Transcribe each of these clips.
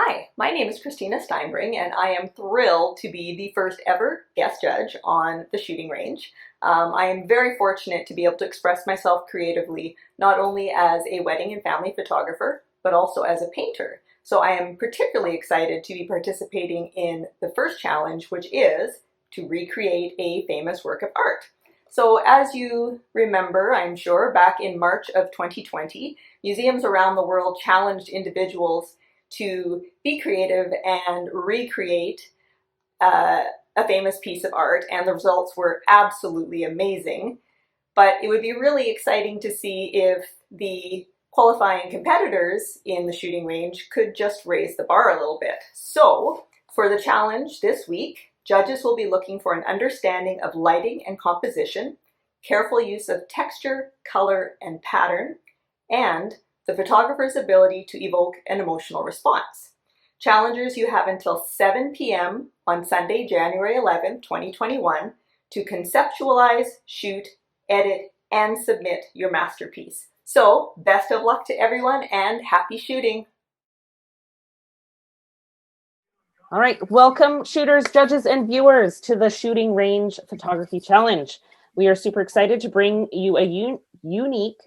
Hi, my name is Kristina Steinbring, and I am thrilled to be the first ever guest judge on the shooting range. I am very fortunate to be able to express myself creatively, not only as a wedding and family photographer, but also as a painter. So I am particularly excited to be participating in the first challenge, which is to recreate a famous work of art. So as you remember, I'm sure, back in March of 2020, museums around the world challenged individuals to be creative and recreate a famous piece of art, and the results were absolutely amazing. But it would be really exciting to see if the qualifying competitors in the shooting range could just raise the bar a little bit. So for the challenge this week, judges will be looking for an understanding of lighting and composition, careful use of texture, color, and pattern, and the photographer's ability to evoke an emotional response. Challengers, you have until 7 p.m. on Sunday, January 11, 2021, to conceptualize, shoot, edit, and submit your masterpiece. So, best of luck to everyone and happy shooting! All right, welcome shooters, judges, and viewers to the Shooting Range Photography Challenge. We are super excited to bring you a unique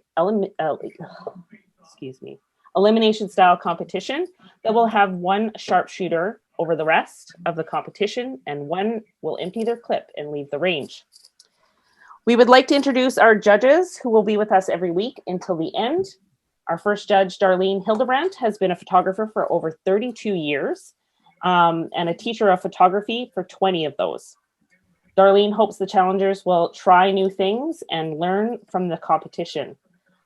elimination style competition that will have one sharpshooter over the rest of the competition, and one will empty their clip and leave the range. We would like to introduce our judges who will be with us every week until the end. Our first judge, Darlene Hildebrandt, has been a photographer for over 32 years and a teacher of photography for 20 of those. Darlene hopes the challengers will try new things and learn from the competition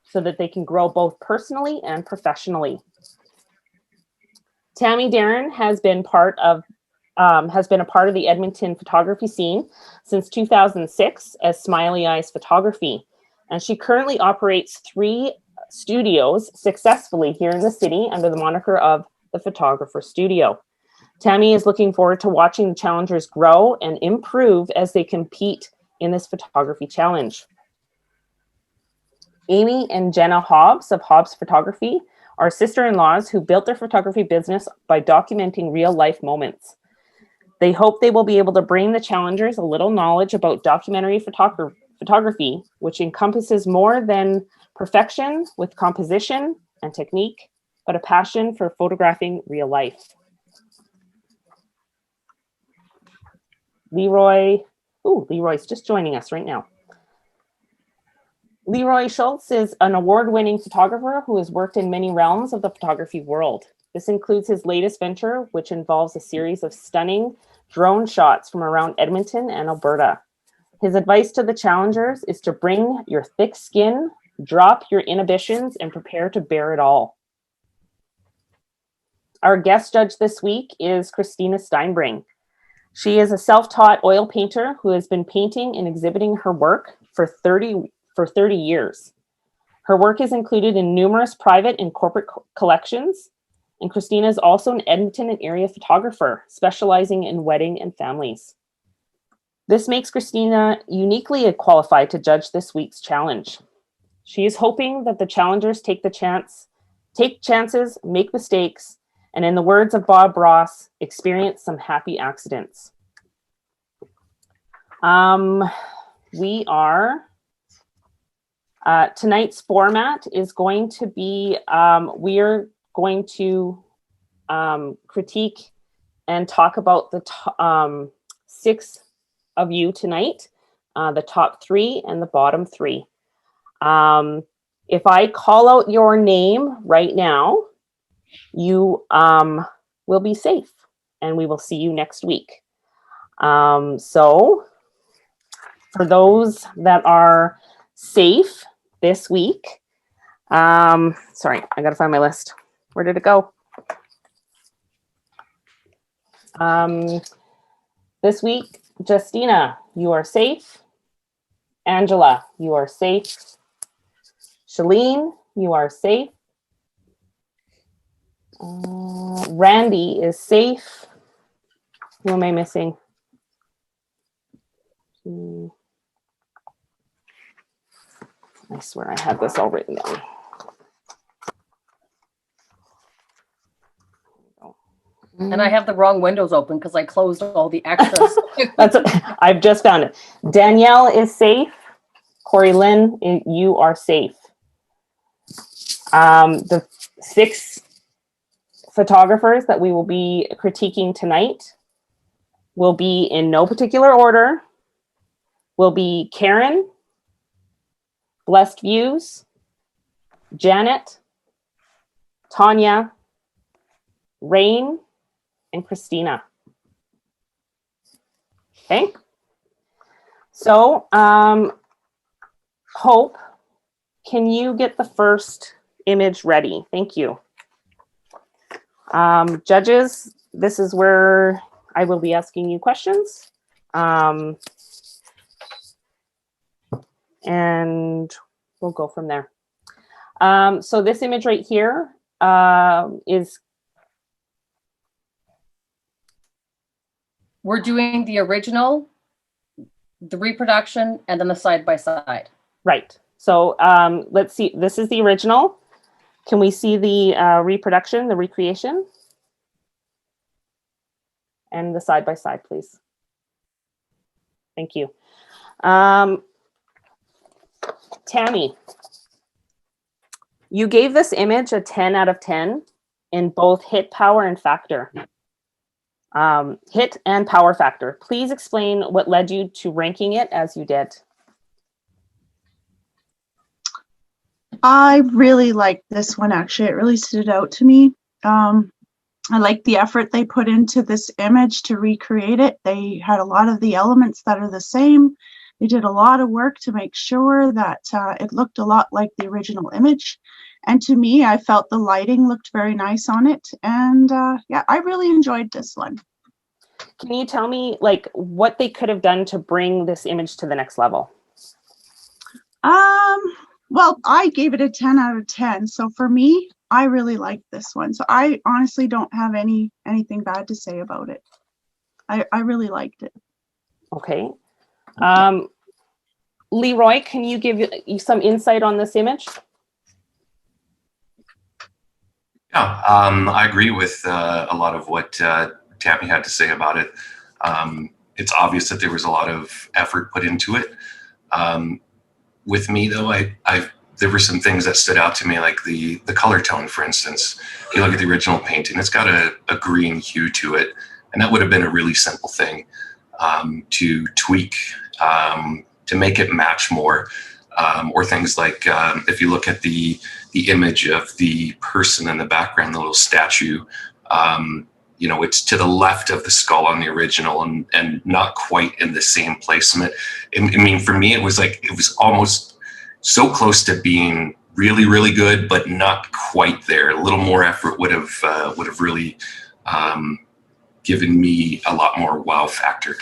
so that they can grow both personally and professionally. Tammy Darren has been a part of the Edmonton photography scene since 2006 as Smiley Eyes Photography, and she currently operates 3 studios successfully here in the city under the moniker of the Photographer Studio. Tammy is looking forward to watching the challengers grow and improve as they compete in this photography challenge. Amy and Jenna Hobbs of Hobbs Photography are sister-in-laws who built their photography business by documenting real-life moments. They hope they will be able to bring the challengers a little knowledge about documentary photography, which encompasses more than perfection with composition and technique, but a passion for photographing real life. Leroy's just joining us right now. Leroy Schultz is an award-winning photographer who has worked in many realms of the photography world. This includes his latest venture, which involves a series of stunning drone shots from around Edmonton and Alberta. His advice to the challengers is to bring your thick skin, drop your inhibitions, and prepare to bear it all. Our guest judge this week is Kristina Steinbring. She is a self-taught oil painter who has been painting and exhibiting her work for 30 years. Her work is included in numerous private and corporate collections, and Kristina is also an Edmonton and area photographer specializing in wedding and families. This makes Kristina uniquely qualified to judge this week's challenge. She is hoping that the challengers take chances, make mistakes, and in the words of Bob Ross, experience some happy accidents. Tonight's format is going to be, we're going to critique and talk about the 6 of you tonight, the top 3 and the bottom 3. If I call out your name right now, you will be safe, and we will see you next week. So for those that are safe this week, sorry, I gotta find my list. Where did it go? This week, Justina, you are safe. Angela, you are safe. Shalene, you are safe. Randy is safe. Who am I missing? I swear I had this all written down. And I have the wrong windows open because I closed all the extras. I've just found it. Danielle is safe. Corey Lynn, you are safe. The 6 photographers that we will be critiquing tonight will be in no particular order. Will be Karen, Blessed Views, Janet, Tanya, Rain, and Christina. Okay. So, Hope, can you get the first image ready? Thank you. Judges, this is where I will be asking you questions. And we'll go from there. So this image right here is... We're doing the original, the reproduction, and then the side-by-side. Right. So let's see. This is the original. Can we see the reproduction, the recreation? And the side-by-side, please. Thank you. Tammy, you gave this image a 10 out of 10 in both hit, power, and factor. Hit and power factor. Please explain what led you to ranking it as you did. I really liked this one, actually. It really stood out to me. I like the effort they put into this image to recreate it. They had a lot of the elements that are the same. They did a lot of work to make sure that it looked a lot like the original image. And to me, I felt the lighting looked very nice on it. And yeah, I really enjoyed this one. Can you tell me like what they could have done to bring this image to the next level? Well, I gave it a 10 out of 10. So for me, I really liked this one. So I honestly don't have anything bad to say about it. I really liked it. Okay. Leroy, can you give you some insight on this image? Yeah, I agree with a lot of what Tammy had to say about it. It's obvious that there was a lot of effort put into it. With me, though, there were some things that stood out to me, like the color tone, for instance. If you look at the original painting, it's got a green hue to it, and that would have been a really simple thing to tweak to make it match more. Or things like if you look at the image of the person in the background, the little statue, you know, it's to the left of the skull on the original and not quite in the same placement. I mean, for me, it was almost so close to being really, really good, but not quite there. A little more effort would have really given me a lot more wow factor.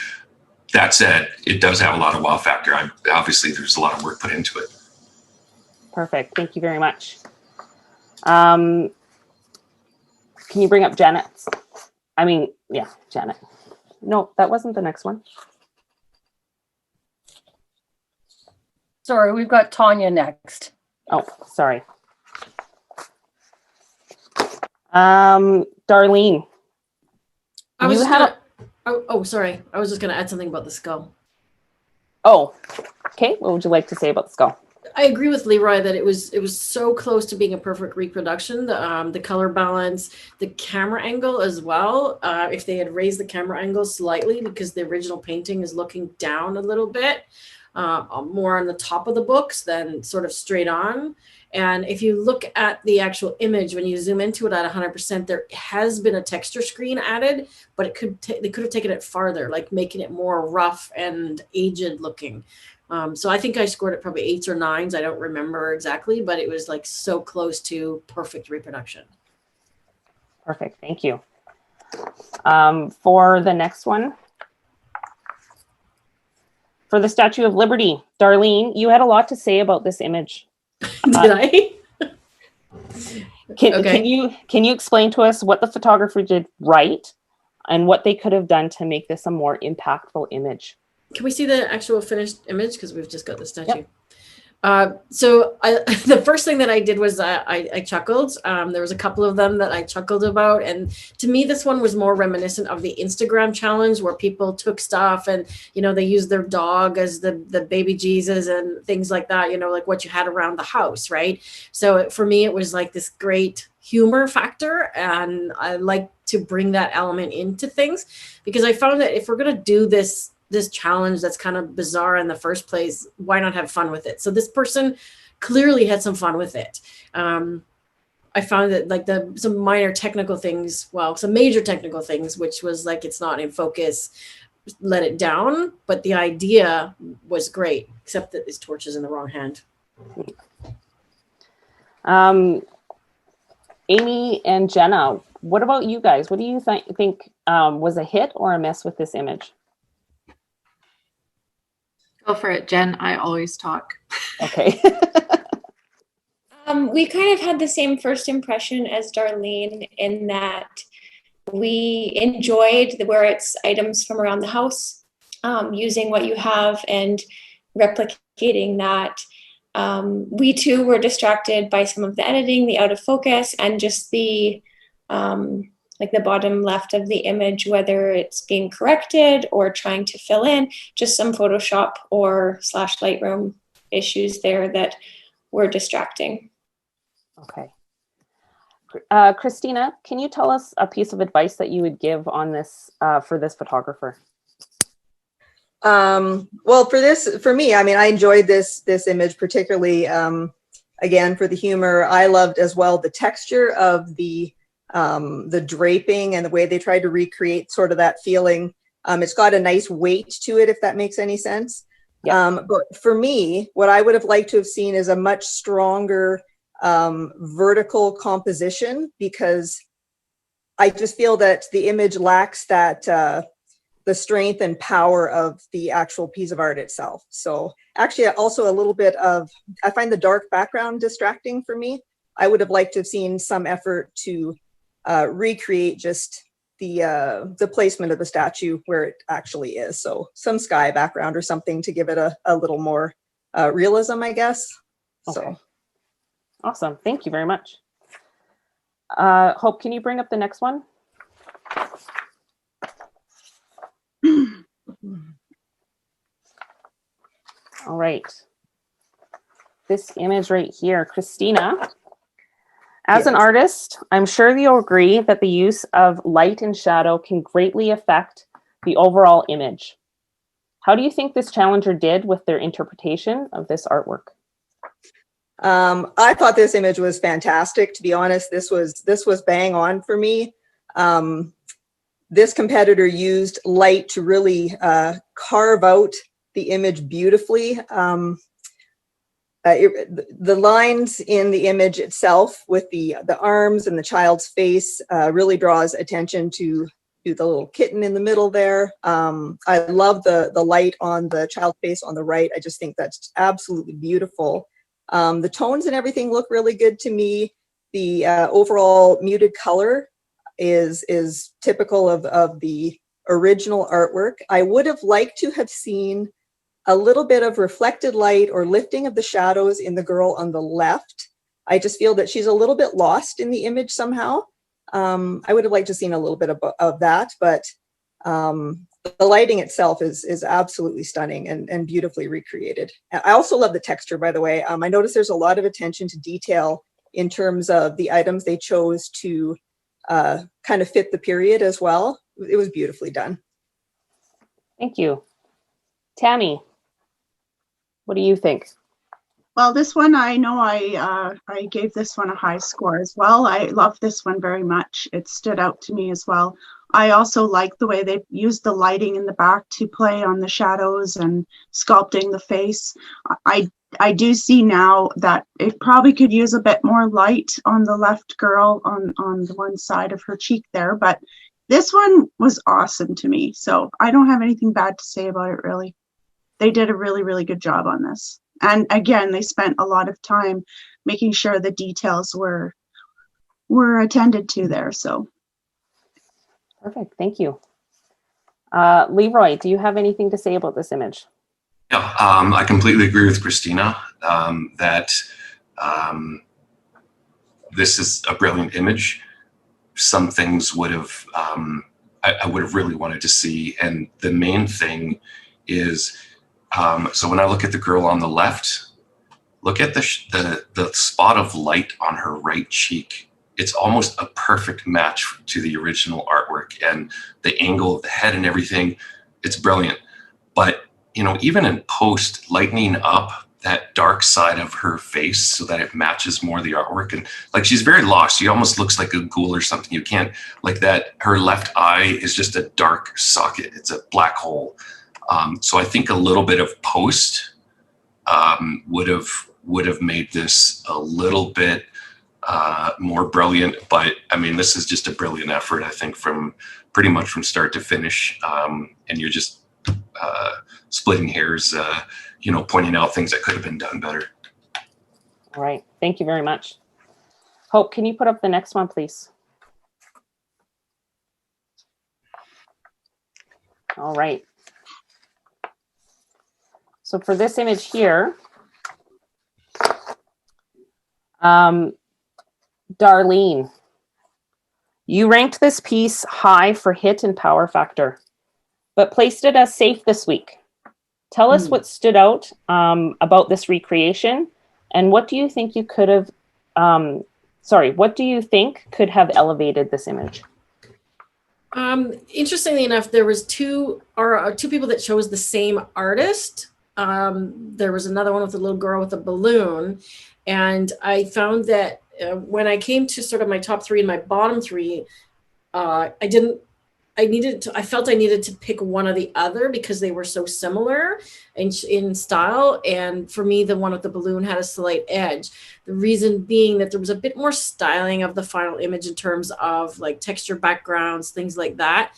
That said, it does have a lot of wow factor. Obviously, there's a lot of work put into it. Perfect. Thank you very much. Can you bring up Janet's? Yeah, Janet. No, that wasn't the next one. Sorry, we've got Tanya next. Oh, sorry. Darlene. Sorry. I was just going to add something about the skull. Oh, okay. What would you like to say about the skull? I agree with Leroy that it was so close to being a perfect reproduction. The color balance, the camera angle as well. If they had raised the camera angle slightly, because the original painting is looking down a little bit, more on the top of the books than sort of straight on. And if you look at the actual image, when you zoom into it at 100%, there has been a texture screen added, but they could have taken it farther, like making it more rough and aged looking. So I think I scored it probably 8s or 9s. I don't remember exactly, but it was like so close to perfect reproduction. Perfect. Thank you. For the next one, for the Statue of Liberty, Darlene, you had a lot to say about this image. Did I? Can you explain to us what the photographer did right and what they could have done to make this a more impactful image? Can we see the actual finished image? Because we've just got the statue. So the first thing that I did was I chuckled. There was a couple of them that I chuckled about. And to me, this one was more reminiscent of the Instagram challenge where people took stuff and, they used their dog as the baby Jesus and things like that, like what you had around the house, right? So for me, it was like this great humor factor. And I like to bring that element into things because I found that if we're going to do this challenge that's kind of bizarre in the first place, why not have fun with it? So this person clearly had some fun with it. I found that like some minor technical things, some major technical things, which was like it's not in focus, let it down, but the idea was great, except that his torch is in the wrong hand. Amy and Jenna, what about you guys? What do you think was a hit or a miss with this image? Go for it, Jen. I always talk. Okay. We kind of had the same first impression as Darlene in that we enjoyed where it's items from around the house, using what you have and replicating that. We too were distracted by some of the editing, the out of focus, and just the like the bottom left of the image, whether it's being corrected or trying to fill in, just some Photoshop or / Lightroom issues there that were distracting. Okay. Kristina, can you tell us a piece of advice that you would give on this for this photographer? Well, for me, I mean, I enjoyed this image particularly, again, for the humor. I loved as well the texture of the draping and the way they tried to recreate sort of that feeling. It's got a nice weight to it, if that makes any sense. Yeah. But for me, what I would have liked to have seen is a much stronger vertical composition, because I just feel that the image lacks that the strength and power of the actual piece of art itself. So actually also a little bit of, I find the dark background distracting for me. I would have liked to have seen some effort to recreate just the placement of the statue where it actually is. So some sky background or something to give it a little more realism, I guess. Okay. So. Awesome. Thank you very much. Hope, can you bring up the next one? All right. This image right here, Kristina. As an artist, I'm sure you'll agree that the use of light and shadow can greatly affect the overall image. How do you think this challenger did with their interpretation of this artwork? I thought this image was fantastic. To be honest, this was bang on for me. This competitor used light to really carve out the image beautifully. The lines in the image itself with the arms and the child's face really draws attention to the little kitten in the middle there. I love the light on the child's face on the right. I just think that's absolutely beautiful. The tones and everything look really good to me. The overall muted color is typical of the original artwork. I would have liked to have seen a little bit of reflected light or lifting of the shadows in the girl on the left. I just feel that she's a little bit lost in the image somehow. I would have liked to have seen a little bit of that, but the lighting itself is absolutely stunning and beautifully recreated. I also love the texture, by the way. I noticed there's a lot of attention to detail in terms of the items they chose to kind of fit the period as well. It was beautifully done. Thank you. Tammy, what do you think? Well, this one, I know I gave this one a high score as well. I love this one very much. It stood out to me as well. I also like the way they used the lighting in the back to play on the shadows and sculpting the face. I do see now that it probably could use a bit more light on the left girl on the one side of her cheek there, but this one was awesome to me. So I don't have anything bad to say about it, really. They did a really, really good job on this. And again, they spent a lot of time making sure the details were attended to there. So. Perfect. Thank you. Leroy, do you have anything to say about this image? Yeah, I completely agree with Kristina. that this is a brilliant image. Some things would have, I would have really wanted to see. And the main thing is, so when I look at the girl on the left, look at the spot of light on her right cheek. It's almost a perfect match to the original artwork, and the angle of the head and everything, it's brilliant. But, you know, even in post, lightening up that dark side of her face so that it matches more the artwork. And like, she's very lost. She almost looks like a ghoul or something. You can't, like that, her left eye is just a dark socket. It's a black hole. So I think a little bit of post would have made this a little bit more brilliant. But I mean, this is just a brilliant effort, I think, from pretty much from start to finish. And you're just splitting hairs, you know, pointing out things that could have been done better. All right. Thank you very much. Hope, can you put up the next one, please? All right. So for this image here, Darlene, you ranked this piece high for hit and power factor, but placed it as safe this week. Tell us what stood out about this recreation, and what do you think you could have, what do you think could have elevated this image? Interestingly enough, there was two people that chose the same artist. There was another one with a little girl with a balloon, and I found that when I came to sort of my top three and my bottom three, I felt I needed to pick one or the other because they were so similar in style. And for me, the one with the balloon had a slight edge. The reason being that there was a bit more styling of the final image in terms of like texture backgrounds, things like that.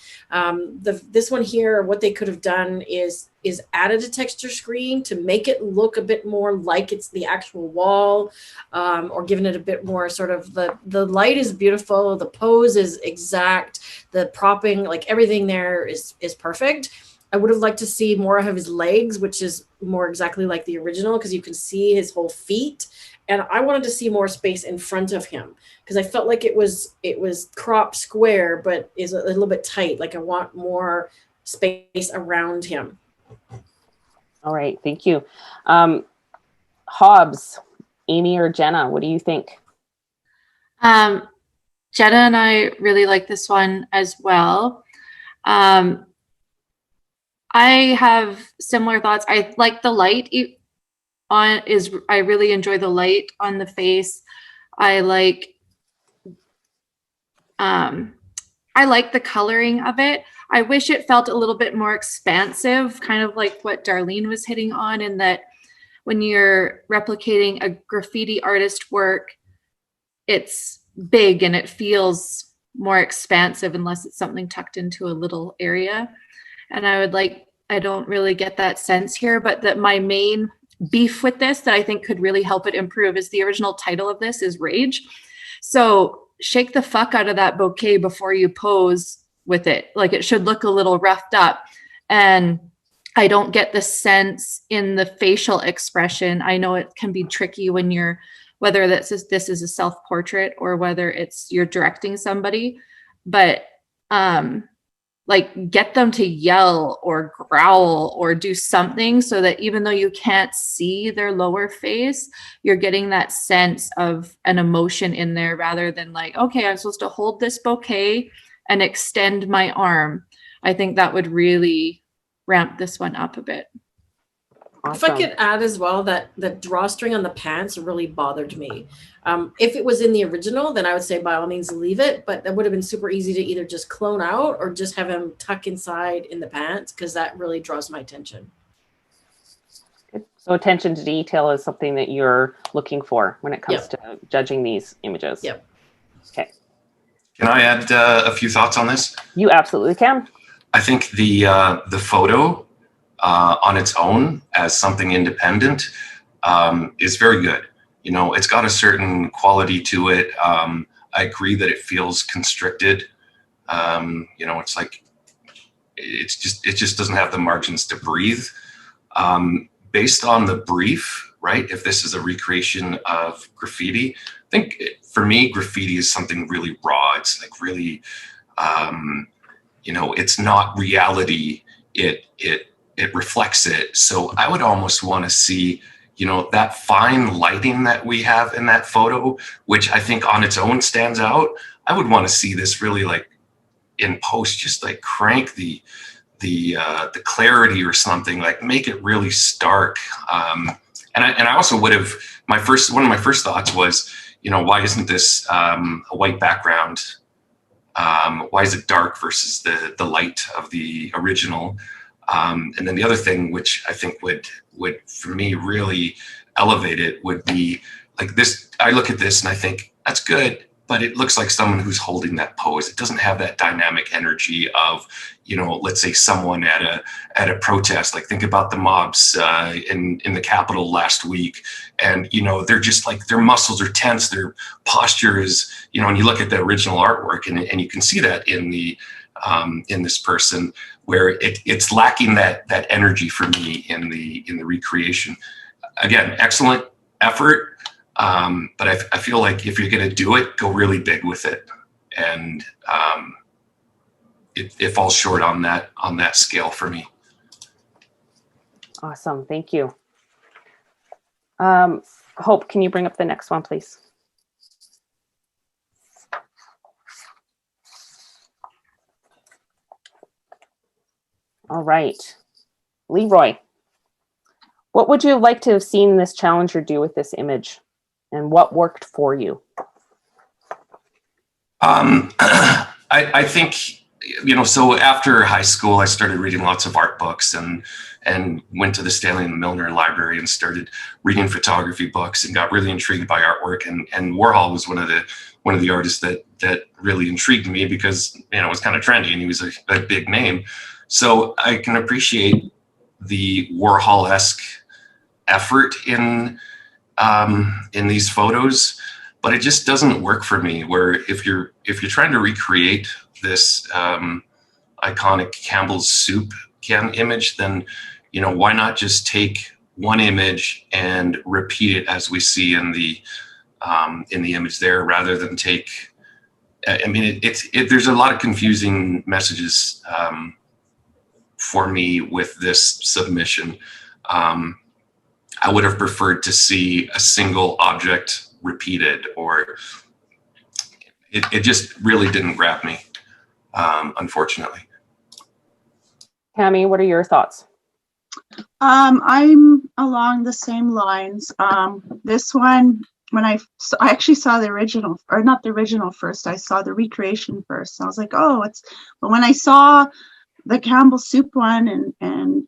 This one here, what they could have done is added a texture screen to make it look a bit more like it's the actual wall, or given it a bit more sort of the light is beautiful, the pose is exact, the propping, like everything there is perfect. I would have liked to see more of his legs, which is more exactly like the original because you can see his whole feet. And I wanted to see more space in front of him because I felt like it was cropped square, but is a little bit tight. Like I want more space around him. All right, thank you. Hobbs, Amy or Jenna, what do you think? Jenna and I really like this one as well. I have similar thoughts. I like the light I really enjoy the light on the face. I like the coloring of it. I wish it felt a little bit more expansive, kind of like what Darlene was hitting on, in that when you're replicating a graffiti artist work, it's big and it feels more expansive unless it's something tucked into a little area. And I don't really get that sense here, but that my main beef with this that I think could really help it improve is the original title of this is Rage. So shake the fuck out of that bouquet before you pose with it. Like it should look a little roughed up. And I don't get the sense in the facial expression. I know it can be tricky when whether this is a self-portrait or whether you're directing somebody, but like get them to yell or growl or do something so that even though you can't see their lower face, you're getting that sense of an emotion in there rather than like, okay, I'm supposed to hold this bouquet and extend my arm. I think that would really ramp this one up a bit. Awesome. If I could add as well that the drawstring on the pants really bothered me. If it was in the original, then I would say by all means leave it, but that would have been super easy to either just clone out or just have him tuck inside in the pants because that really draws my attention. Good. So attention to detail is something that you're looking for when it comes to judging these images. Yep. Okay. Can I add a few thoughts on this? You absolutely can. I think the photo on its own as something independent is very good. You know, it's got a certain quality to it. I agree that it feels constricted. You know, it's like it just doesn't have the margins to breathe. Based on the brief, right? If this is a recreation of graffiti, I think for me, graffiti is something really raw. It's like really, you know, it's not reality. It reflects it. So I would almost want to see, you know, that fine lighting that we have in that photo, which I think on its own stands out. I would want to see this really like in post, just like crank the clarity or something, like make it really stark. And I also would have, one of my first thoughts was, you know, why isn't this a white background? Why is it dark versus the light of the original? And then the other thing, which I think would for me really elevate it, would be like this. I look at this and I think that's good, but it looks like someone who's holding that pose. It doesn't have that dynamic energy of, you know, let's say someone at a protest. Like think about the mobs in the Capitol last week, and you know they're just like their muscles are tense, their posture is, you know, and you look at the original artwork and you can see that in this person, where it's lacking that energy for me in the recreation. Again, excellent effort. But I feel like if you're going to do it, go really big with it. And it falls short on that scale for me. Awesome. Thank you. Hope, can you bring up the next one, please? All right. Leroy, what would you have liked to have seen this challenger do with this image? And what worked for you? I think, you know, so after high school, I started reading lots of art books and went to the Stanley and Milner Library and started reading photography books and got really intrigued by artwork. And Warhol was one of the artists that really intrigued me because, you know, it was kind of trendy and he was a big name. So I can appreciate the Warhol-esque effort in these photos, but it just doesn't work for me. Where if you're trying to recreate this iconic Campbell's soup can image, then, you know, why not just take one image and repeat it as we see in the image there, rather than take. I mean, there's a lot of confusing messages for me with this submission. I would have preferred to see a single object repeated, or it just really didn't grab me, unfortunately. Tammy, what are your thoughts? I'm along the same lines. This one, when I actually saw the original, or not the original first, I saw the recreation first. I was like, oh, but when I saw the Campbell soup one and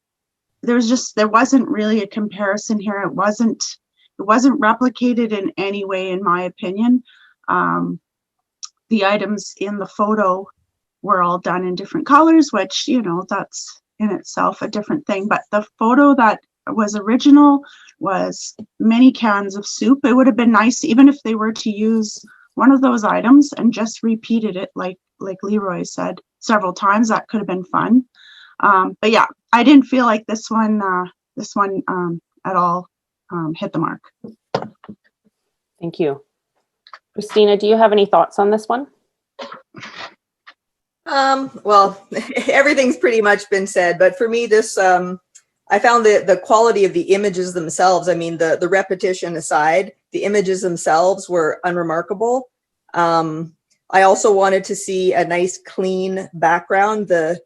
there wasn't really a comparison here. It wasn't replicated in any way, in my opinion. The items in the photo were all done in different colors, which, you know, that's in itself a different thing. But the photo that was original was many cans of soup. It would have been nice, even if they were to use one of those items and just repeated it like Leroy said several times. That could have been fun. But yeah, I didn't feel like this one at all hit the mark. Thank you. Kristina, do you have any thoughts on this one? Well, everything's pretty much been said, but for me, this, I found the quality of the images themselves. I mean, the repetition aside, the images themselves were unremarkable. I also wanted to see a nice clean background. The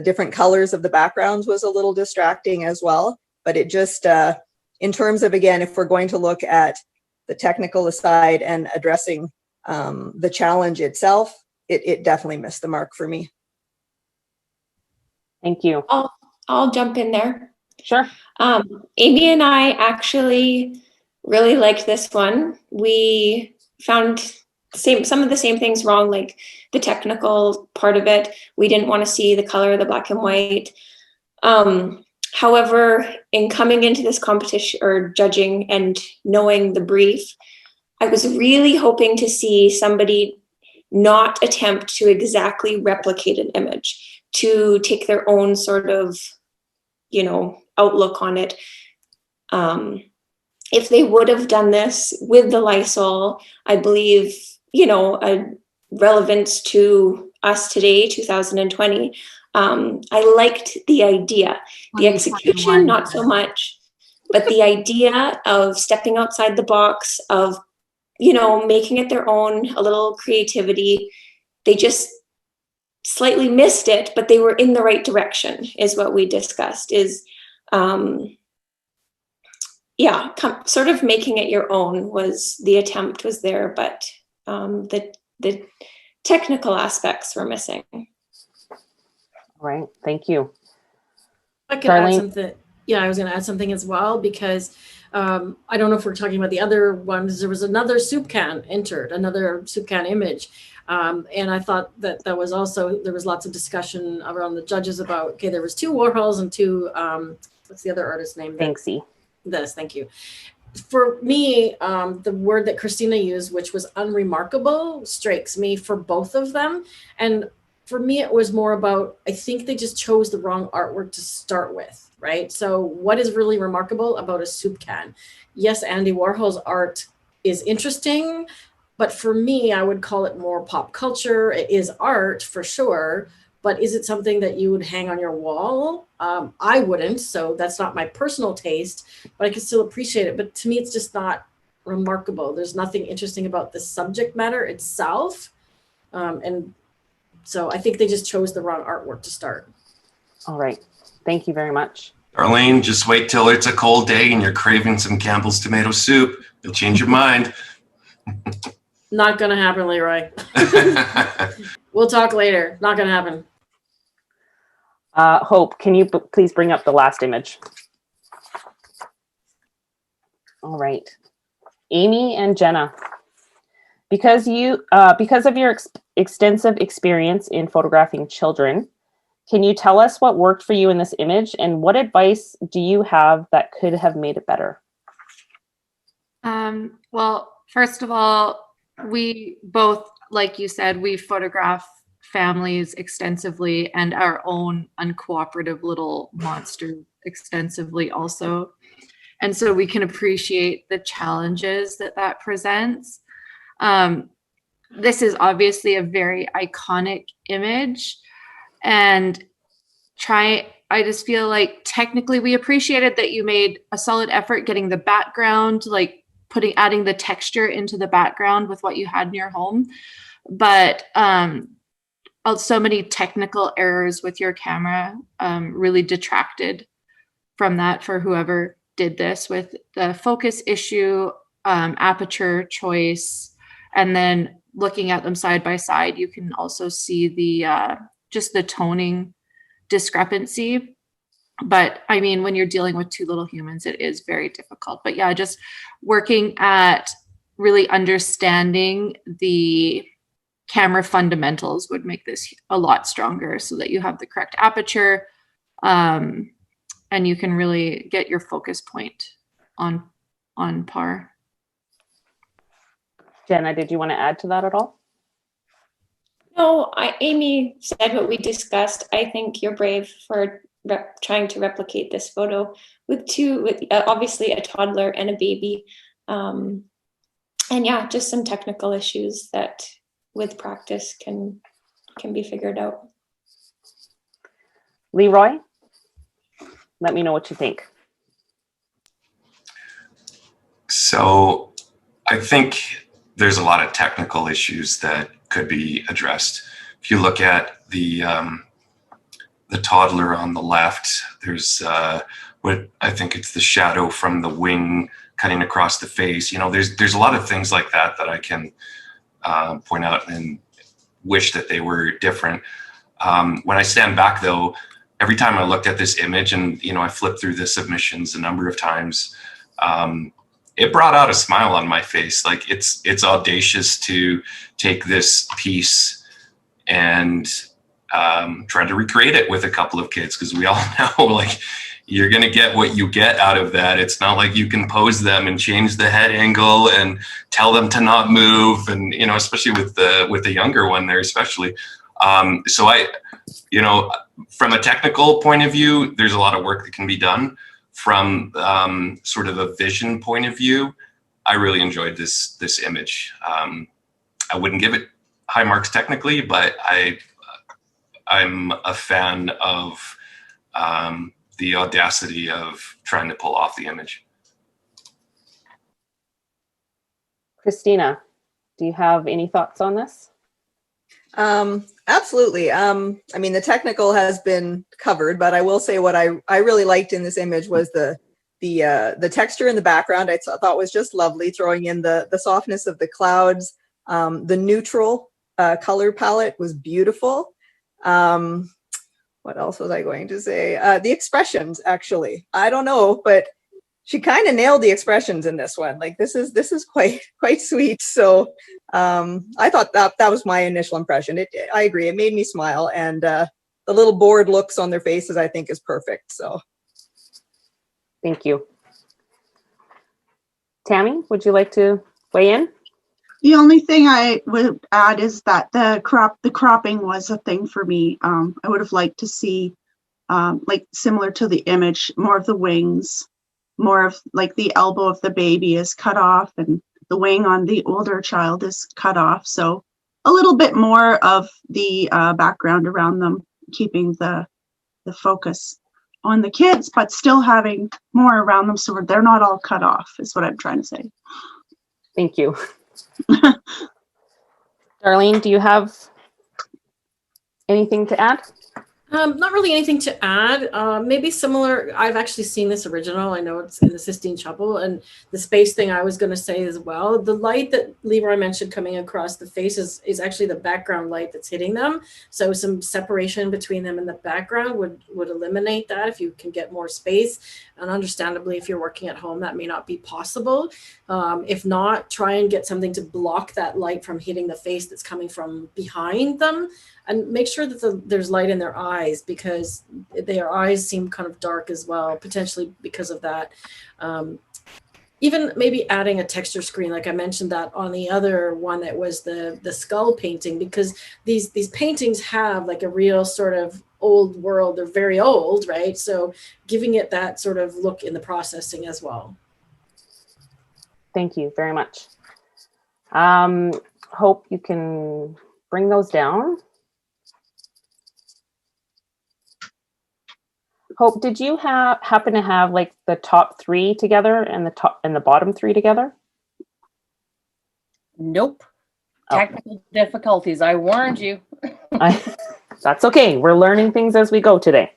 different colors of the backgrounds was a little distracting as well, but it just, in terms of, again, if we're going to look at the technical aside and addressing the challenge itself, it definitely missed the mark for me. Thank you. I'll jump in there. Sure. Amy and I actually really liked this one. We found some of the same things wrong, like the technical part of it. We didn't want to see the color of the black and white. However, in coming into this competition or judging and knowing the brief, I was really hoping to see somebody not attempt to exactly replicate an image, to take their own sort of, you know, outlook on it. if they would have done this with the Lysol, I believe, a relevance to us today, 2020. I liked the idea. The execution, not so much, but the idea of stepping outside the box, of, making it their own, a little creativity. They just slightly missed it, but they were in the right direction, is what we discussed, is, sort of making it your own was the attempt was there, but the technical aspects were missing. All right, thank you. I could add something. Yeah, I was going to add something as well, because I don't know if we're talking about the other ones. There was another soup can entered, another soup can image. And I thought that was also, there was lots of discussion around the judges about, okay, there was 2 Warhols and 2, what's the other artist's name? Banksy. Thank you. For me, the word that Kristina used, which was unremarkable, strikes me for both of them. And for me, it was more about, I think they just chose the wrong artwork to start with, right? So what is really remarkable about a soup can? Yes, Andy Warhol's art is interesting, but for me, I would call it more pop culture. It is art for sure, but is it something that you would hang on your wall? I wouldn't, so that's not my personal taste, but I can still appreciate it. But to me, it's just not remarkable. There's nothing interesting about the subject matter itself. And so I think they just chose the wrong artwork to start. All right. Thank you very much. Darlene, just wait till it's a cold day and you're craving some Campbell's tomato soup. You'll change your mind. Not going to happen, Leroy. We'll talk later. Not going to happen. Hope, can you please bring up the last image? All right. Amy and Jenna, because of your extensive experience in photographing children, can you tell us what worked for you in this image, and what advice do you have that could have made it better? Well, first of all, we both, like you said, we photograph families extensively and our own uncooperative little monster extensively also. And so we can appreciate the challenges that presents. This is obviously a very iconic image, and I just feel like technically we appreciated that you made a solid effort getting the background, like adding the texture into the background with what you had in your home. But so many technical errors with your camera really detracted from that for whoever did this, with the focus issue, aperture choice, and then looking at them side by side, you can also see the just the toning discrepancy. But I mean, when you're dealing with 2 little humans, it is very difficult. But yeah, just working at really understanding the camera fundamentals would make this a lot stronger, so that you have the correct aperture, and you can really get your focus point on par. Jenna, did you want to add to that at all? No, Amy said what we discussed. I think you're brave for trying to replicate this photo with obviously a toddler and a baby. And yeah, just some technical issues that with practice can be figured out. Leroy, let me know what you think. So I think there's a lot of technical issues that could be addressed. If you look at the toddler on the left, there's what I think it's the shadow from the wing cutting across the face. There's a lot of things like that I can point out and wish that they were different. When I stand back though, every time I looked at this image and, I flipped through the submissions a number of times, it brought out a smile on my face. Like it's audacious to take this piece and try to recreate it with a couple of kids, because we all know like you're going to get what you get out of that. It's not like you can pose them and change the head angle and tell them to not move. And, especially with the younger one there, especially. So from a technical point of view, there's a lot of work that can be done. from sort of a vision point of view, I really enjoyed this image. I wouldn't give it high marks technically, but I'm a fan of the audacity of trying to pull off the image. Kristina, do you have any thoughts on this? Absolutely. I mean, the technical has been covered, but I will say what I really liked in this image was the texture in the background. I thought was just lovely, throwing in the softness of the clouds. The neutral color palette was beautiful. What else was I going to say? The expressions, actually. I don't know, but she kind of nailed the expressions in this one. Like this is quite sweet. So I thought that was my initial impression. I agree. It made me smile, and the little bored looks on their faces, I think, is perfect. So Thank you. Tammy, would you like to weigh in? The only thing I would add is that the cropping was a thing for me. I would have liked to see, like similar to the image, more of the wings, more of like the elbow of the baby is cut off and the wing on the older child is cut off. So a little bit more of the background around them, keeping the focus on the kids, but still having more around them so they're not all cut off, is what I'm trying to say. Thank you. Darlene, do you have anything to add? Not really anything to add. Maybe similar. I've actually seen this original. I know it's in the Sistine Chapel, and the space thing I was going to say as well. The light that Leroy mentioned coming across the face is actually the background light that's hitting them. So some separation between them and the background would eliminate that if you can get more space. And understandably, if you're working at home, that may not be possible. If not, try and get something to block that light from hitting the face that's coming from behind them. And make sure that there's light in their eyes, because their eyes seem kind of dark as well, potentially because of that. Even maybe adding a texture screen, like I mentioned that on the other one that was the skull painting, because these paintings have like a real sort of old world. They're very old, right? So giving it that sort of look in the processing as well. Thank you very much. Hope you can bring those down. Hope, did you happen to have like the top three together and the bottom three together? Nope. Oh. Technical difficulties. I warned you. That's okay. We're learning things as we go today.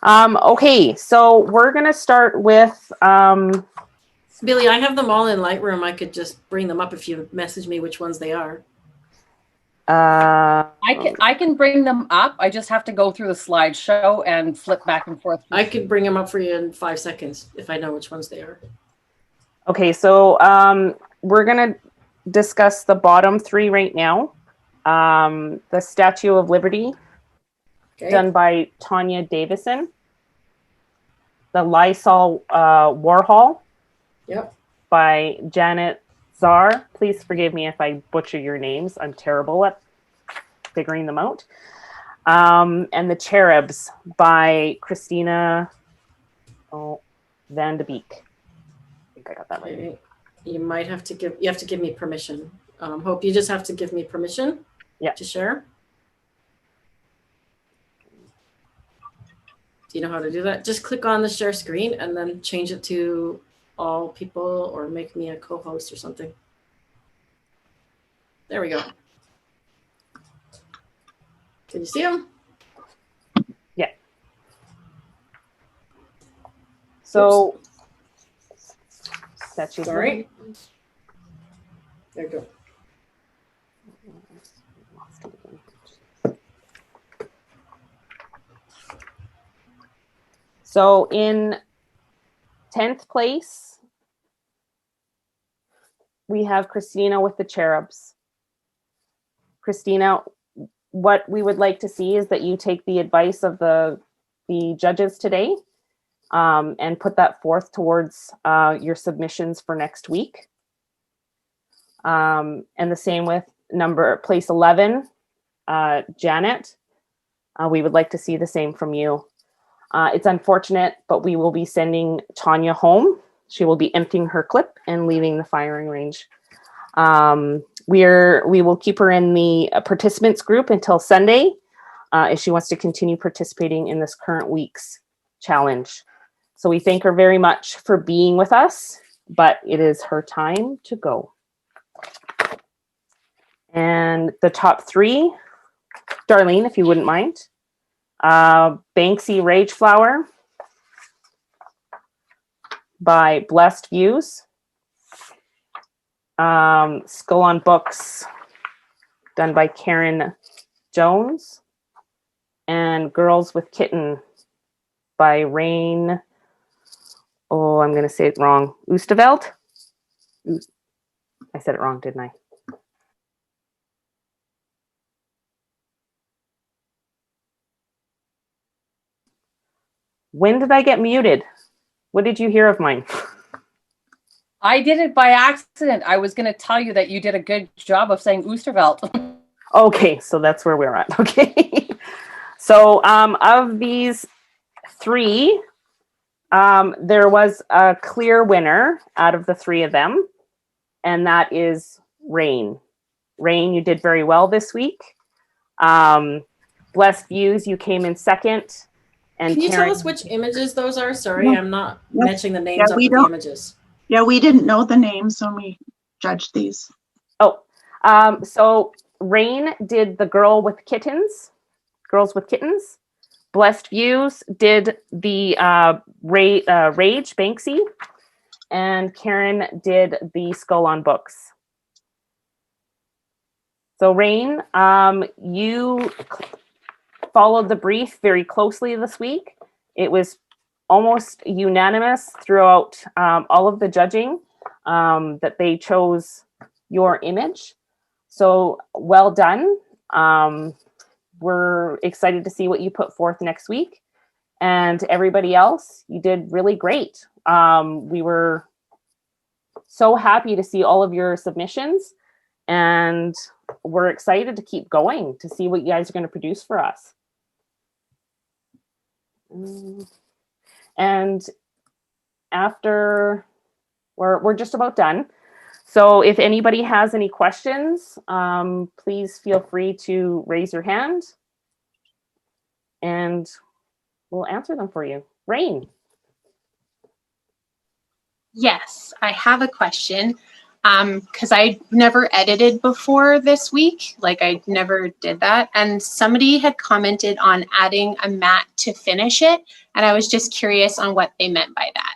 Okay, so we're going to start with... Billy, I have them all in Lightroom. I could just bring them up if you message me which ones they are. I can bring them up. I just have to go through the slideshow and flip back and forth. I could bring them up for you in 5 seconds if I know which ones they are. Okay, so we're going to discuss the bottom three right now. The Statue of Liberty, done by Tanya Davison. The Lysol Warhol, by Janet Czar. Please forgive me if I butcher your names. I'm terrible at figuring them out. And The Cherubs by Kristina Van de Beek. I think I got that right. You might have to give me permission. Hope you just have to give me permission to share. Do you know how to do that? Just click on the share screen and then change it to all people, or make me a co-host or something. There we go. Can you see them? Yeah. So, sorry. There you go. So in 10th place, we have Kristina with The Cherubs. Kristina, what we would like to see is that you take the advice of the judges today and put that forth towards your submissions for next week. And the same with place 11, Janet. We would like to see the same from you. It's unfortunate, but we will be sending Tanya home. She will be emptying her clip and leaving the firing range. We will keep her in the participants group until Sunday if she wants to continue participating in this current week's challenge. So we thank her very much for being with us, but it is her time to go. And the top three, Darlene, if you wouldn't mind. Banksy Rage Flower by Blessed Views. Skull on Books done by Karen Jones. And Girls with Kitten by Rain. Oh, I'm going to say it wrong. Oosterveld? I said it wrong, didn't I? When did I get muted? What did you hear of mine? I did it by accident. I was going to tell you that you did a good job of saying Oosterveld. Okay, so that's where we're at. Okay. So of these three, there was a clear winner out of the three of them, and that is Rain. Rain, you did very well this week. Blessed Views, you came in second. And Can you Karen, tell us which images those are? Sorry, Yeah. I'm not Yeah. matching the names up we with the don't. images. Yeah, we didn't know the names when we judged these. So Rain did the Girls with Kittens. Blessed Views did the Rage Banksy, and Karen did the Skull on Books. So Rain, you followed the brief very closely this week. It was almost unanimous throughout all of the judging that they chose your image. So well done. We're excited to see what you put forth next week. And everybody else, you did really great. We were so happy to see all of your submissions, and we're excited to keep going to see what you guys are going to produce for us. And after, we're just about done. So if anybody has any questions, please feel free to raise your hand and we'll answer them for you. Rain. Yes, I have a question. Because I never edited before this week, like I never did that. And somebody had commented on adding a mat to finish it. And I was just curious on what they meant by that.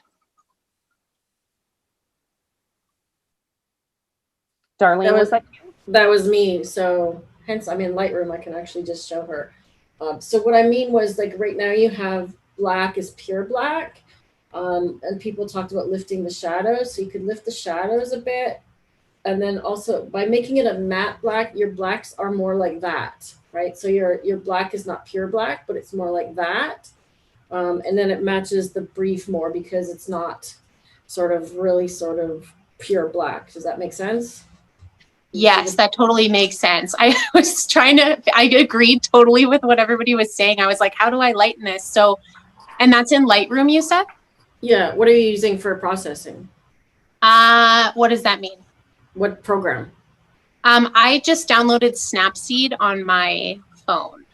Darlene, was that you? That was me. So hence I'm in Lightroom. I can actually just show her. So what I mean was, like, right now you have black is pure black. And people talked about lifting the shadows. So you could lift the shadows a bit. And then also by making it a matte black, your blacks are more like that, right? So your black is not pure black, but it's more like that. And then it matches the brief more because it's not really pure black. Does that make sense? Yes, that totally makes sense. I agreed totally with what everybody was saying. I was like, how do I lighten this? So, and that's in Lightroom, you said? Yeah. What are you using for processing? What does that mean? What program? I just downloaded Snapseed on my phone.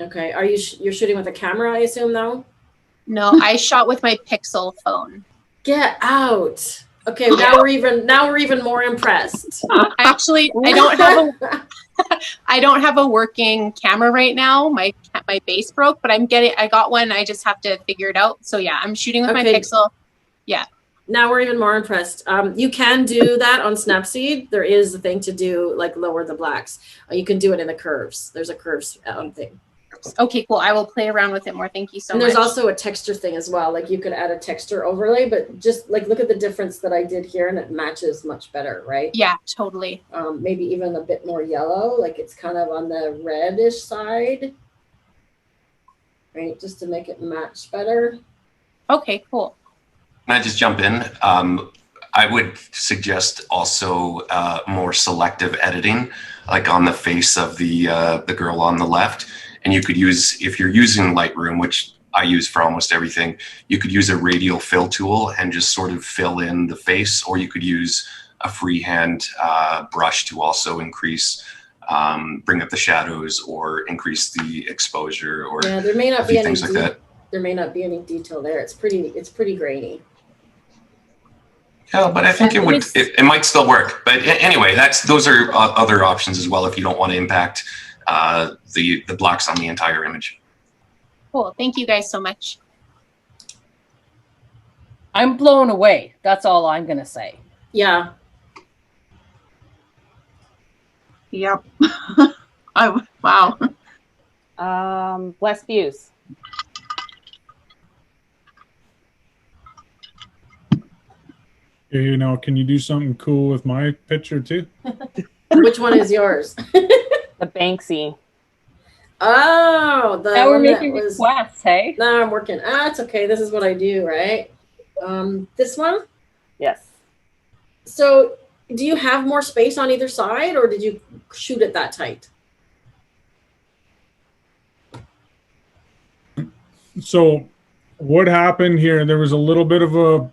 Okay. Are you're shooting with a camera, I assume, though? No, I shot with my Pixel phone. Get out. Okay, now we're even more impressed. Actually, I don't have a working camera right now. My base broke, but I got one. I just have to figure it out. So yeah, I'm shooting with my Pixel. Yeah. Now we're even more impressed. You can do that on Snapseed. There is a thing to do, like lower the blacks. You can do it in the curves. There's a curves thing. Okay, cool. I will play around with it more. Thank you so much. And there's also a texture thing as well. Like you could add a texture overlay, but just like look at the difference that I did here, and it matches much better, right? Yeah, totally. Maybe even a bit more yellow, like it's kind of on the reddish side, right? Just to make it match better. Okay, cool. Can I just jump in? I would suggest also more selective editing, like on the face of the girl on the left. And you could use, if you're using Lightroom, which I use for almost everything. You could use a radial fill tool and just sort of fill in the face, or you could use a freehand brush to also increase, bring up the shadows or increase the exposure, or Yeah, there may not be any things like that. There may not be any detail there. It's pretty grainy. Yeah, but I think it might still work. But anyway, those are other options as well if you don't want to impact the blacks on the entire image. Cool. Thank you guys so much. I'm blown away. That's all I'm going to say. Yeah. Yep. Wow. West Views. You know, can you do something cool with my picture too? Which one is yours? The Banksy. Oh, the Now we're one making that was. requests, hey? No, I'm working. It's okay. This is what I do, right? This one. Yes. So, do you have more space on either side, or did you shoot it that tight? So what happened here, there was a little bit of a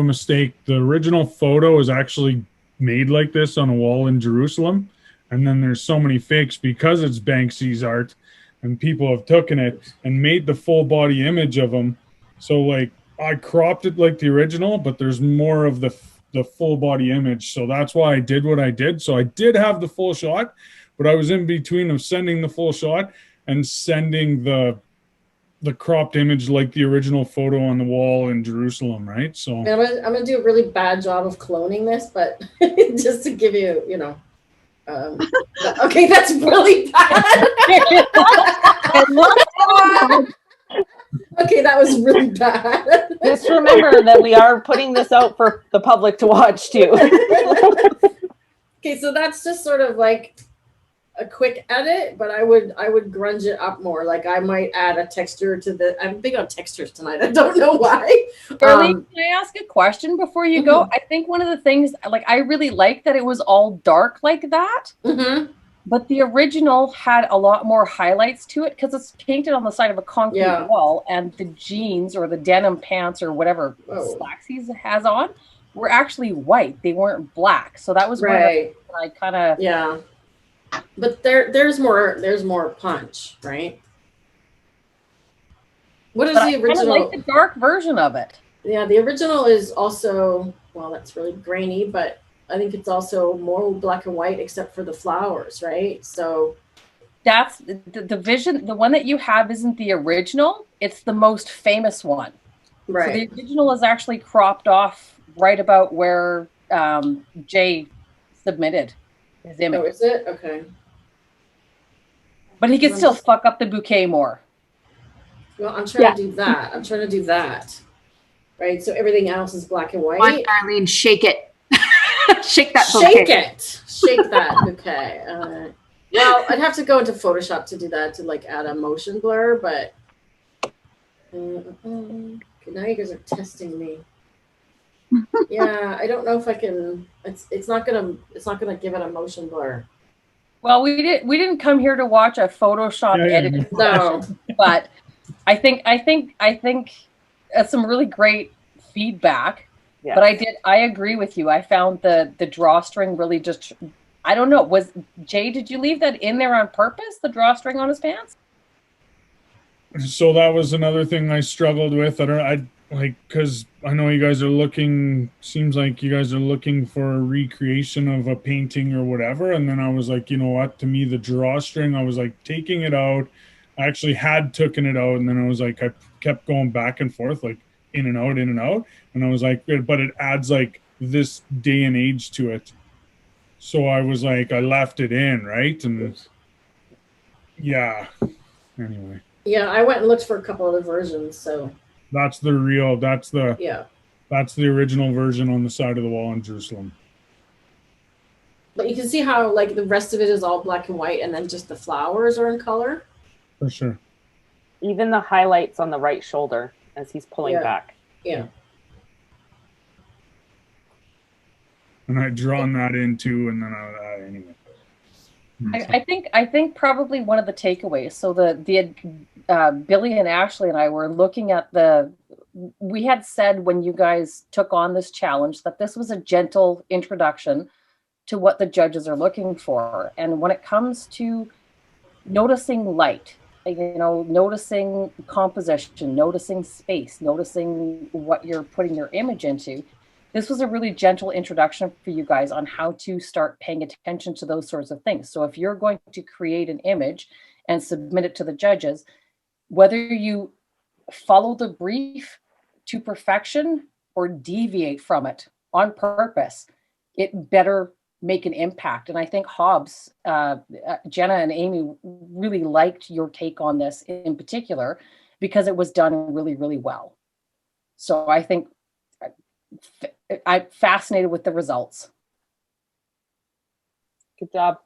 mistake. The original photo is actually made like this on a wall in Jerusalem. And then there's so many fakes because it's Banksy's art, and people have taken it and made the full body image of him. So like I cropped it like the original, but there's more of the full body image. So that's why I did what I did. So I did have the full shot, but I was in between of sending the full shot and sending the cropped image like the original photo on the wall in Jerusalem, right? So I'm gonna do a really bad job of cloning this, but just to give you, you know. Okay, that's really bad. Okay, that was really bad. Just remember that we are putting this out for the public to watch too. Okay, so that's just sort of like a quick edit, but I would grunge it up more. Like I might add a texture to the. I'm big on textures tonight. I don't know why. Darlene, can I ask a question before you go? I think one of the things, like, I really like that it was all dark like that. But the original had a lot more highlights to it because it's painted on the side of a concrete wall, and the jeans or the denim pants or whatever slacks he has on were actually white. They weren't black. So that was where I kind of But there's more punch, right? What is the original? I like the dark version of it. Yeah, the original is also, well, that's really grainy, but I think it's also more black and white except for the flowers, right? So that's the vision. The one that you have isn't the original. It's the most famous one. Right. So the original is actually cropped off right about where Jay submitted his image. Oh, is it? Okay. But he could still fuck up the bouquet more. Well, I'm trying to do that. I'm trying to do that. Right? So everything else is black and white. Come on, Darlene, shake it. Shake that bouquet. Shake it. Shake that bouquet. Well, I'd have to go into Photoshop to do that, to like add a motion blur, but okay, now you guys are testing me. Yeah, I don't know if I can. It's not gonna give it a motion blur. Well, we didn't come here to watch a Photoshop editing. No, but I think that's some really great feedback. Yeah. But I agree with you. I found the drawstring really just, I don't know. Was Jay, did you leave that in there on purpose? The drawstring on his pants? So that was another thing I struggled with. Because I know you guys are looking, seems like you guys are looking for a recreation of a painting or whatever. And then I was like, you know what, to me, the drawstring, I was like taking it out. I actually had taken it out. And then I was like, I kept going back and forth, like in and out, in and out. And I was like, but it adds like this day and age to it. So I was like, I left it in, right? And yeah, anyway. Yeah, I went and looked for a couple other versions, so. That's the original version on the side of the wall in Jerusalem. But you can see how like the rest of it is all black and white, and then just the flowers are in color. For sure. Even the highlights on the right shoulder as he's pulling back. Yeah. And I'd drawn that in too, and then anyway. I think probably one of the takeaways. So Billy and Ashley and I were looking at we had said when you guys took on this challenge that this was a gentle introduction to what the judges are looking for. And when it comes to noticing light, noticing composition, noticing space, noticing what you're putting your image into, this was a really gentle introduction for you guys on how to start paying attention to those sorts of things. So if you're going to create an image and submit it to the judges, whether you follow the brief to perfection or deviate from it on purpose, it better make an impact. And I think Hobbs, Jenna and Amy really liked your take on this in particular because it was done really, really well. So I think I'm fascinated with the results. Good job.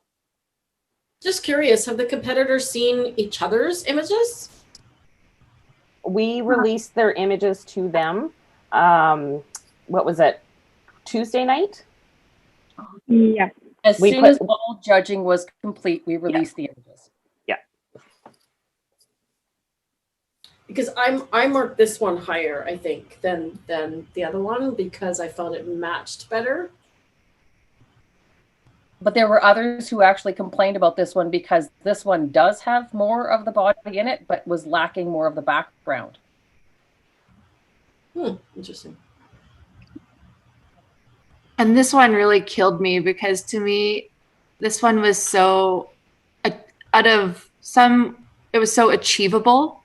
Just curious, have the competitors seen each other's images? We released their images to them. What was it? Tuesday night? Yeah. As soon as all judging was complete, we released the images. Yeah. Because I marked this one higher, I think, than the other one because I felt it matched better. But there were others who actually complained about this one because this one does have more of the body in it, but was lacking more of the background. Interesting. And this one really killed me because to me, this one was so it was so achievable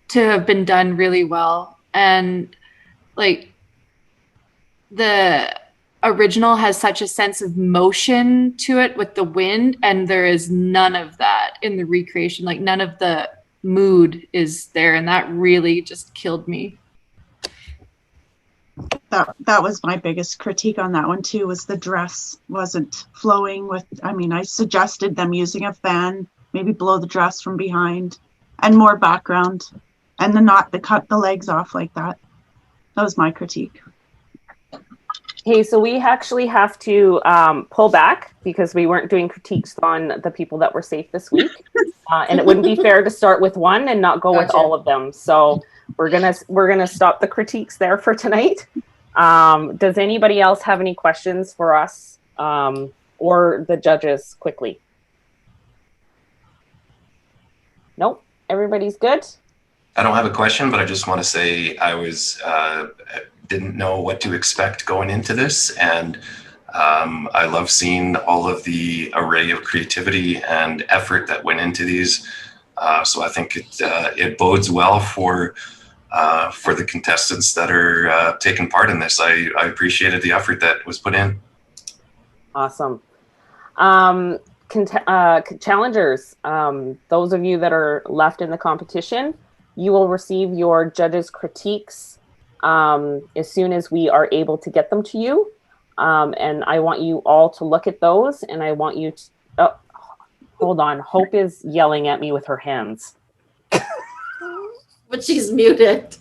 to have been done really well. And like the original has such a sense of motion to it with the wind, and there is none of that in the recreation. Like none of the mood is there, and that really just killed me. That was my biggest critique on that one too, was the dress wasn't flowing with, I suggested them using a fan, maybe blow the dress from behind and more background and not to cut the legs off like that. That was my critique. Okay, so we actually have to pull back because we weren't doing critiques on the people that were safe this week. And it wouldn't be fair to start with one and not go with all of them. So we're gonna stop the critiques there for tonight. Does anybody else have any questions for us or the judges quickly? Nope, everybody's good? I don't have a question, but I just want to say I didn't know what to expect going into this, and I love seeing all of the array of creativity and effort that went into these. So I think it bodes well for the contestants that are taking part in this. I appreciated the effort that was put in. Awesome. Challengers, those of you that are left in the competition, you will receive your judges' critiques as soon as we are able to get them to you. And I want you all to look at those, and I want you to, hold on. Hope is yelling at me with her hands. But she's muted.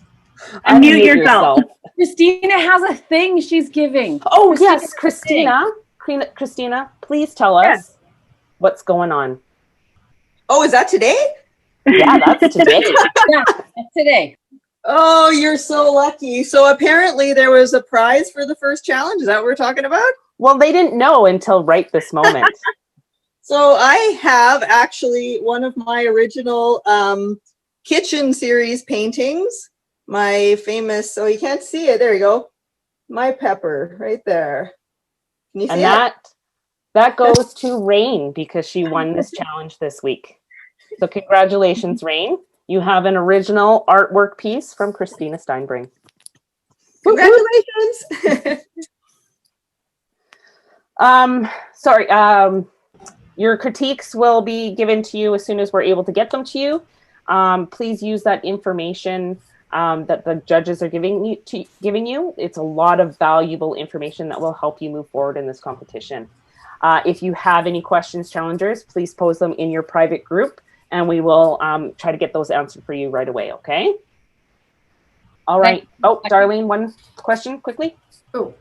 Unmute yourself. Christina has a thing she's giving. Oh, yes, Christina. Christina, please tell us what's going on. Oh, is that today? Yeah, that's today. Yeah, that's today. Oh, you're so lucky. So apparently there was a prize for the first challenge. Is that what we're talking about? Well, they didn't know until right this moment. So I have actually one of my original kitchen series paintings. My famous, you can't see it. There you go. My pepper right there. Can you see and that goes to Rain because she won this challenge this week. So congratulations, Rain. You have an original artwork piece from Kristina Steinbring. Congratulations. Your critiques will be given to you as soon as we're able to get them to you. Please use that information that the judges are giving you. It's a lot of valuable information that will help you move forward in this competition. If you have any questions, challengers, please pose them in your private group, and we will try to get those answered for you right away, okay? All right. Oh, Darlene, one question quickly. Oh,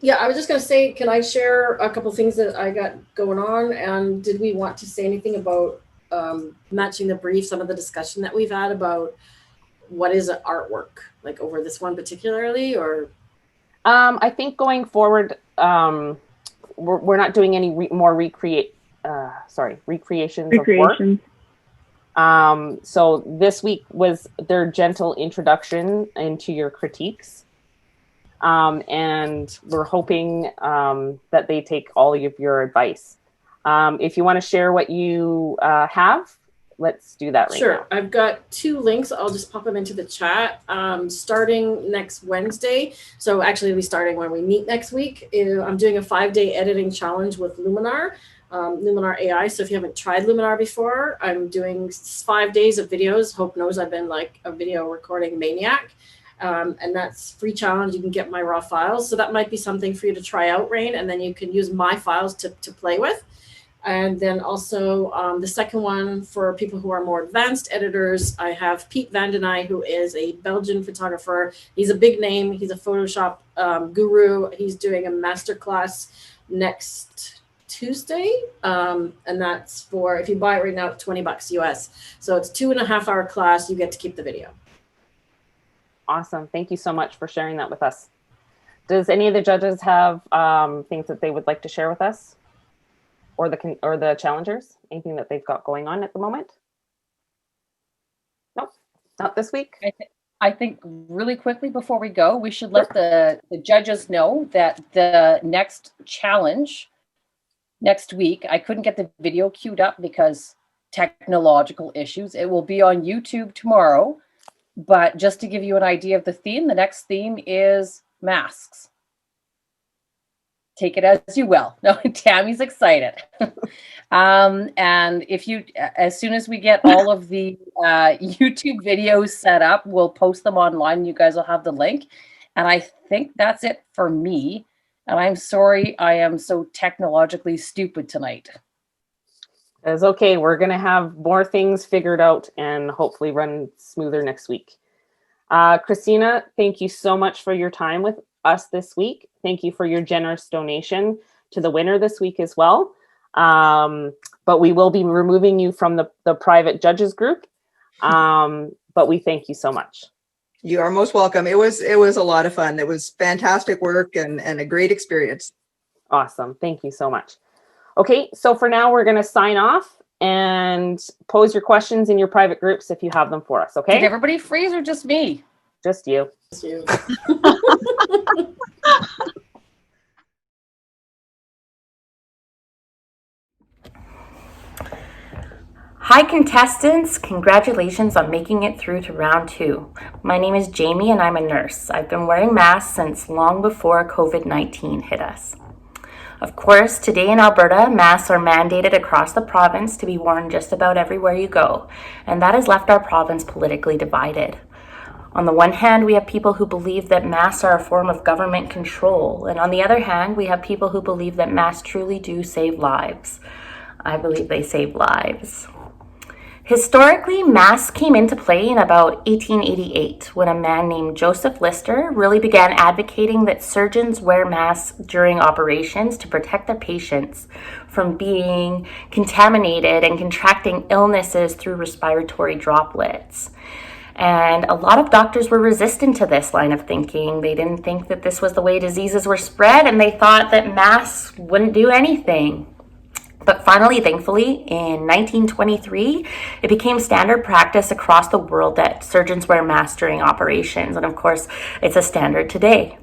yeah, I was just going to say, can I share a couple things that I got going on? And did we want to say anything about matching the brief, some of the discussion that we've had about what is artwork, like over this one particularly, or? I think going forward, we're not doing any more recreations of work. So this week was their gentle introduction into your critiques. And we're hoping that they take all of your advice. If you want to share what you have, let's do that right now. Sure. I've got 2 links. I'll just pop them into the chat. Starting next Wednesday. So actually, we'll be starting when we meet next week. I'm doing a 5-day editing challenge with Luminar. Luminar AI. So if you haven't tried Luminar before, I'm doing 5 days of videos. Hope knows I've been like a video recording maniac. And that's free challenge. You can get my raw files. So that might be something for you to try out, Rain. And then you can use my files to play with. And then also the second one for people who are more advanced editors, I have Piet van den Eyck, who is a Belgian photographer. He's a big name. He's a Photoshop guru. He's doing a masterclass next Tuesday. And that's for, if you buy it right now, $20 US. So it's 2.5 hour class. You get to keep the video. Awesome. Thank you so much for sharing that with us. Does any of the judges have things that they would like to share with us? Or the challengers? Anything that they've got going on at the moment? Nope, not this week. I think really quickly before we go, we should let the judges know that the next challenge next week, I couldn't get the video queued up because technological issues. It will be on YouTube tomorrow. But just to give you an idea of the theme, the next theme is masks. Take it as you will. No, Tammy's excited. And if you, as soon as we get all of the YouTube videos set up, we'll post them online. You guys will have the link. And I think that's it for me. And I'm sorry I am so technologically stupid tonight. It's okay. We're going to have more things figured out and hopefully run smoother next week. Kristina, thank you so much for your time with us this week. Thank you for your generous donation to the winner this week as well. But we will be removing you from the private judges group. But we thank you so much. You are most welcome. It was a lot of fun. It was fantastic work and a great experience. Awesome. Thank you so much. Okay, so for now, we're going to sign off and pose your questions in your private groups if you have them for us, okay? Did everybody freeze or just me? Just you. Just you. Hi contestants, congratulations on making it through to round 2. My name is Jamie and I'm a nurse. I've been wearing masks since long before COVID-19 hit us. Of course, today in Alberta, masks are mandated across the province to be worn just about everywhere you go, and that has left our province politically divided. On the one hand, we have people who believe that masks are a form of government control, and on the other hand, we have people who believe that masks truly do save lives. I believe they save lives. Historically, masks came into play in about 1888 when a man named Joseph Lister really began advocating that surgeons wear masks during operations to protect their patients from being contaminated and contracting illnesses through respiratory droplets. And a lot of doctors were resistant to this line of thinking. They didn't think that this was the way diseases were spread, and they thought that masks wouldn't do anything. But finally, thankfully, in 1923, it became standard practice across the world that surgeons wear masks during operations. And of course, it's a standard today.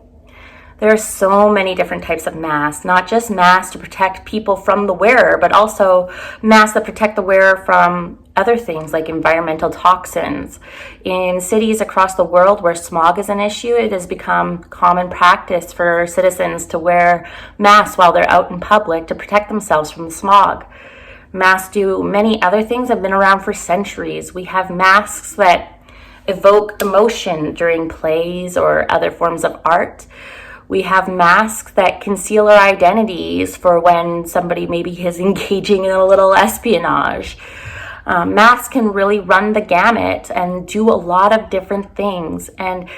There are so many different types of masks, not just masks to protect people from the wearer, but also masks that protect the wearer from other things like environmental toxins. In cities across the world where smog is an issue, it has become common practice for citizens to wear masks while they're out in public to protect themselves from the smog. Masks do many other things that have been around for centuries. We have masks that evoke emotion during plays or other forms of art. We have masks that conceal our identities for when somebody maybe is engaging in a little espionage. Masks can really run the gamut and do a lot of different things. And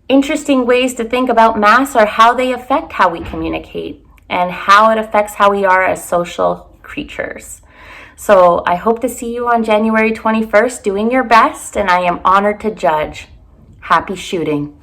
interesting ways to think about masks are how they affect how we communicate and how it affects how we are as social creatures. So I hope to see you on January 21st doing your best, and I am honored to judge. Happy shooting.